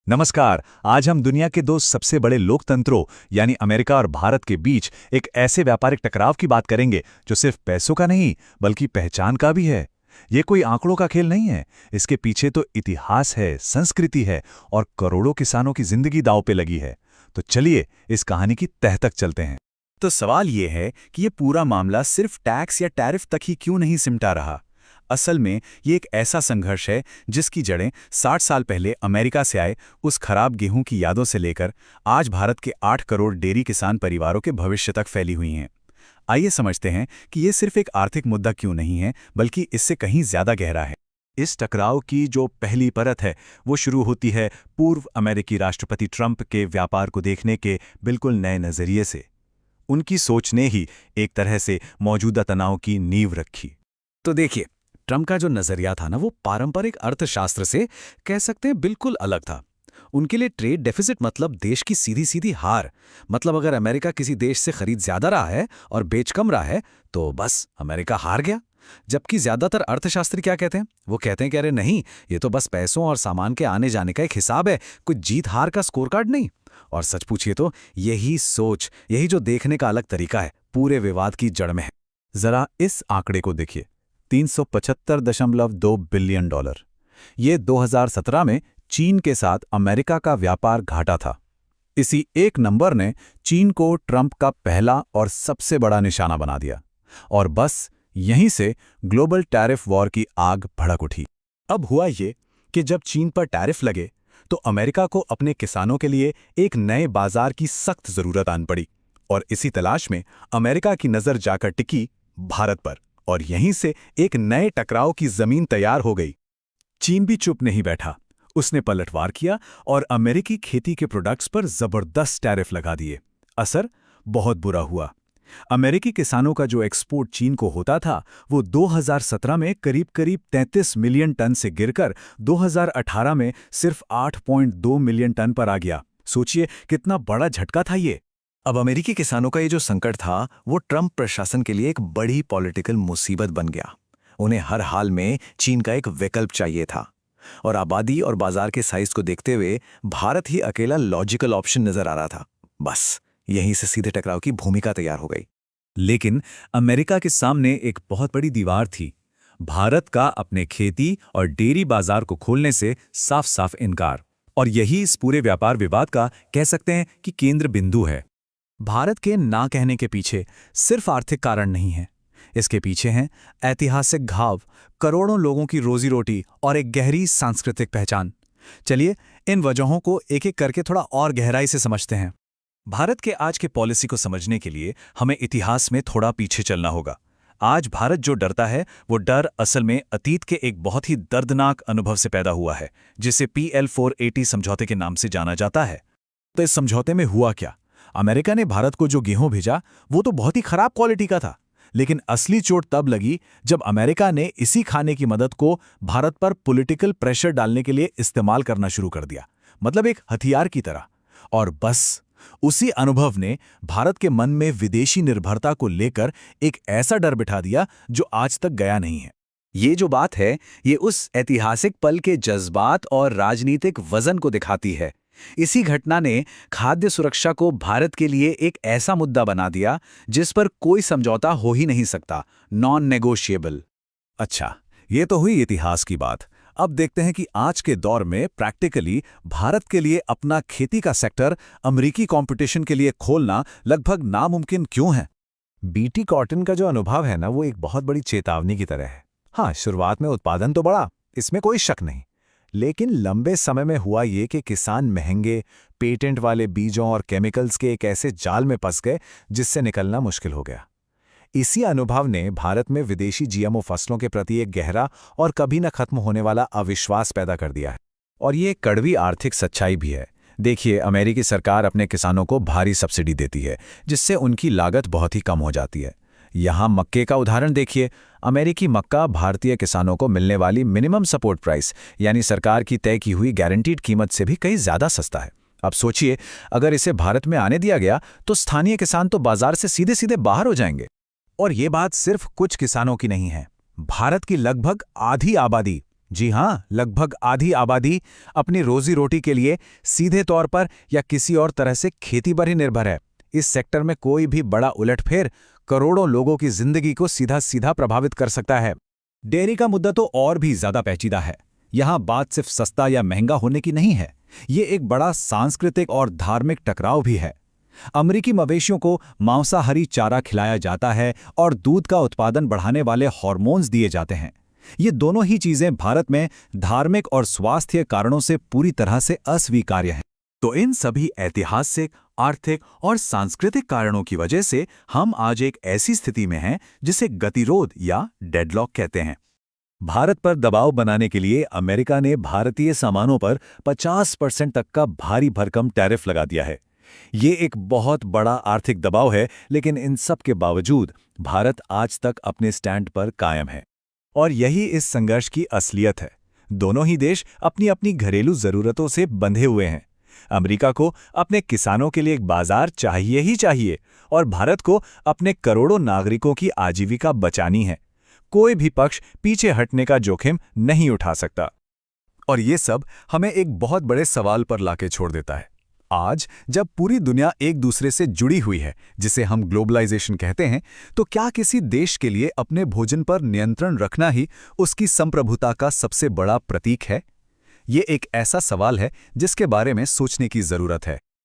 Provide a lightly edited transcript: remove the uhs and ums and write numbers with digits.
नमस्कार। आज हम दुनिया के दो सबसे बड़े लोकतंत्रों यानी अमेरिका और भारत के बीच एक ऐसे व्यापारिक टकराव की बात करेंगे जो सिर्फ पैसों का नहीं बल्कि पहचान का भी है। ये कोई आंकड़ों का खेल नहीं है, इसके पीछे तो इतिहास है, संस्कृति है और करोड़ों किसानों की जिंदगी दांव पे लगी है। तो चलिए इस कहानी की तह तक चलते हैं। तो सवाल ये है कि ये पूरा मामला सिर्फ टैक्स या टैरिफ तक ही क्यों नहीं सिमटा रहा। असल में ये एक ऐसा संघर्ष है जिसकी जड़ें 60 साल पहले अमेरिका से आए उस खराब गेहूं की यादों से लेकर आज भारत के 8 करोड़ डेयरी किसान परिवारों के भविष्य तक फैली हुई हैं। आइए समझते हैं कि ये सिर्फ एक आर्थिक मुद्दा क्यों नहीं है, बल्कि इससे कहीं ज्यादा गहरा है। इस टकराव की जो पहली परत है वो शुरू होती है पूर्व अमेरिकी राष्ट्रपति ट्रंप के व्यापार को देखने के बिल्कुल नए नजरिए से। उनकी सोच ने ही एक तरह से मौजूदा तनाव की नींव रखी। तो देखिए, ट्रंप का जो नजरिया था ना, वो पारंपरिक अर्थशास्त्र से कह सकते हैं बिल्कुल अलग था। उनके लिए ट्रेड डेफिसिट मतलब देश की सीधी सीधी हार। मतलब अगर अमेरिका किसी देश से खरीद ज्यादा रहा है और बेच कम रहा है तो बस अमेरिका हार गया। जबकि ज्यादातर अर्थशास्त्री क्या कहते हैं, वो कहते हैं कि अरे नहीं, ये तो बस पैसों और सामान के आने जाने का एक हिसाब है, कोई जीत हार का स्कोर कार्ड नहीं। और सच पूछिए तो यही सोच, यही जो देखने का अलग तरीका है, पूरे विवाद की जड़ में है। जरा इस आंकड़े को देखिए, 375.2 बिलियन डॉलर। ये 2017 में चीन के साथ अमेरिका का व्यापार घाटा था। इसी एक नंबर ने चीन को ट्रंप का पहला और सबसे बड़ा निशाना बना दिया। और बस यहीं से ग्लोबल टैरिफ वॉर की आग भड़क उठी। अब हुआ ये कि जब चीन पर टैरिफ लगे तो अमेरिका को अपने किसानों के लिए एक नए बाजार की सख्त जरूरत आन पड़ी। और इसी तलाश में अमेरिका की नजर जाकर टिकी भारत पर, और यहीं से एक नए टकराव की जमीन तैयार हो गई। चीन भी चुप नहीं बैठा, उसने पलटवार किया और अमेरिकी खेती के प्रोडक्ट्स पर जबरदस्त टैरिफ लगा दिए। असर बहुत बुरा हुआ। अमेरिकी किसानों का जो एक्सपोर्ट चीन को होता था वो 2017 में करीब 33 मिलियन टन से गिरकर 2018 में सिर्फ 8.2 मिलियन टन पर आ गया। सोचिए कितना बड़ा झटका था ये। अब अमेरिकी किसानों का ये जो संकट था वो ट्रंप प्रशासन के लिए एक बड़ी पॉलिटिकल मुसीबत बन गया। उन्हें हर हाल में चीन का एक विकल्प चाहिए था, और आबादी और बाजार के साइज को देखते हुए भारत ही अकेला लॉजिकल ऑप्शन नजर आ रहा था। बस यहीं से सीधे टकराव की भूमिका तैयार हो गई। लेकिन अमेरिका के सामने एक बहुत बड़ी दीवार थी। भारत का अपने खेती और डेयरी बाजार को खोलने से साफ साफ इनकार। और यही इस पूरे व्यापार विवाद का कह सकते हैं कि केंद्र बिंदु है। भारत के ना कहने के पीछे सिर्फ आर्थिक कारण नहीं है, इसके पीछे हैं ऐतिहासिक घाव, करोड़ों लोगों की रोजी रोटी और एक गहरी सांस्कृतिक पहचान। चलिए इन वजहों को एक एक करके थोड़ा और गहराई से समझते हैं। भारत के आज के पॉलिसी को समझने के लिए हमें इतिहास में थोड़ा पीछे चलना होगा। आज भारत जो डरता है वो डर असल में अतीत के एक बहुत ही दर्दनाक अनुभव से पैदा हुआ है, जिसे PL 480 समझौते के नाम से जाना जाता है। तो इस समझौते में हुआ क्या? अमेरिका ने भारत को जो गेहूं भेजा वो तो बहुत ही खराब क्वालिटी का था, लेकिन असली चोट तब लगी जब अमेरिका ने इसी खाने की मदद को भारत पर पॉलिटिकल प्रेशर डालने के लिए इस्तेमाल करना शुरू कर दिया, मतलब एक हथियार की तरह। और बस उसी अनुभव ने भारत के मन में विदेशी निर्भरता को लेकर एक ऐसा डर बिठा दिया जो आज तक गया नहीं है। ये जो बात है ये उस ऐतिहासिक पल के जज्बात और राजनीतिक वजन को दिखाती है। इसी घटना ने खाद्य सुरक्षा को भारत के लिए एक ऐसा मुद्दा बना दिया जिस पर कोई समझौता हो ही नहीं सकता, नॉन नेगोशिएबल। अच्छा, ये तो हुई इतिहास की बात। अब देखते हैं कि आज के दौर में प्रैक्टिकली भारत के लिए अपना खेती का सेक्टर अमेरिकी कंपटीशन के लिए खोलना लगभग नामुमकिन क्यों है। BT कॉटन का जो अनुभव है ना, वो एक बहुत बड़ी चेतावनी की तरह है। हाँ, शुरुआत में उत्पादन तो बढ़ा, इसमें कोई शक नहीं, लेकिन लंबे समय में हुआ ये कि किसान महंगे पेटेंट वाले बीजों और केमिकल्स के एक ऐसे जाल में फंस गए जिससे निकलना मुश्किल हो गया। इसी अनुभव ने भारत में विदेशी GMO फसलों के प्रति एक गहरा और कभी न खत्म होने वाला अविश्वास पैदा कर दिया है। और ये कड़वी आर्थिक सच्चाई भी है। देखिए, अमेरिकी सरकार अपने किसानों को भारी सब्सिडी देती है जिससे उनकी लागत बहुत ही कम हो जाती है। यहाँ मक्के का उदाहरण देखिए। अमेरिकी मक्का भारतीय किसानों को मिलने वाली मिनिमम सपोर्ट प्राइस यानी सरकार की तय की हुई गारंटीड कीमत से भी कहीं ज्यादा सस्ता है। अब सोचिए, अगर इसे भारत में आने दिया गया तो स्थानीय किसान तो बाजार से सीधे सीधे बाहर हो जाएंगे। और ये बात सिर्फ कुछ किसानों की नहीं है। भारत की लगभग आधी आबादी जी हाँ, लगभग आधी आबादी अपनी रोजी रोटी के लिए सीधे तौर पर या किसी और तरह से खेती पर ही निर्भर है। इस सेक्टर में कोई भी बड़ा उलटफेर करोड़ों लोगों की जिंदगी को सीधा सीधा प्रभावित कर सकता है। डेयरी का मुद्दा तो और भी ज्यादा पेचीदा है। यहाँ बात सिर्फ सस्ता या महंगा होने की नहीं है, ये एक बड़ा सांस्कृतिक और धार्मिक टकराव भी है। अमेरिकी मवेशियों को मांसाहारी चारा खिलाया जाता है और दूध का उत्पादन बढ़ाने वाले हार्मोन्स दिए जाते हैं। ये दोनों ही चीजें भारत में धार्मिक और स्वास्थ्य कारणों से पूरी तरह से अस्वीकार्य हैं। तो इन सभी ऐतिहासिक, आर्थिक और सांस्कृतिक कारणों की वजह से हम आज एक ऐसी स्थिति में हैं जिसे गतिरोध या डेडलॉक कहते हैं। भारत पर दबाव बनाने के लिए अमेरिका ने भारतीय सामानों पर 50% तक का भारी भरकम टैरिफ लगा दिया है। ये एक बहुत बड़ा आर्थिक दबाव है, लेकिन इन सब के बावजूद भारत आज तक अपने स्टैंड पर कायम है। और यही इस संघर्ष की असलियत है। दोनों ही देश अपनी अपनी घरेलू जरूरतों से बंधे हुए हैं। अमेरिका को अपने किसानों के लिए एक बाजार चाहिए ही चाहिए और भारत को अपने करोड़ों नागरिकों की आजीविका बचानी है। कोई भी पक्ष पीछे हटने का जोखिम नहीं उठा सकता। और ये सब हमें एक बहुत बड़े सवाल पर लाके छोड़ देता है। आज जब पूरी दुनिया एक दूसरे से जुड़ी हुई है, जिसे हम ग्लोबलाइजेशन कहते हैं, तो क्या किसी देश के लिए अपने भोजन पर नियंत्रण रखना ही उसकी संप्रभुता का सबसे बड़ा प्रतीक है? ये एक ऐसा सवाल है जिसके बारे में सोचने की जरूरत है।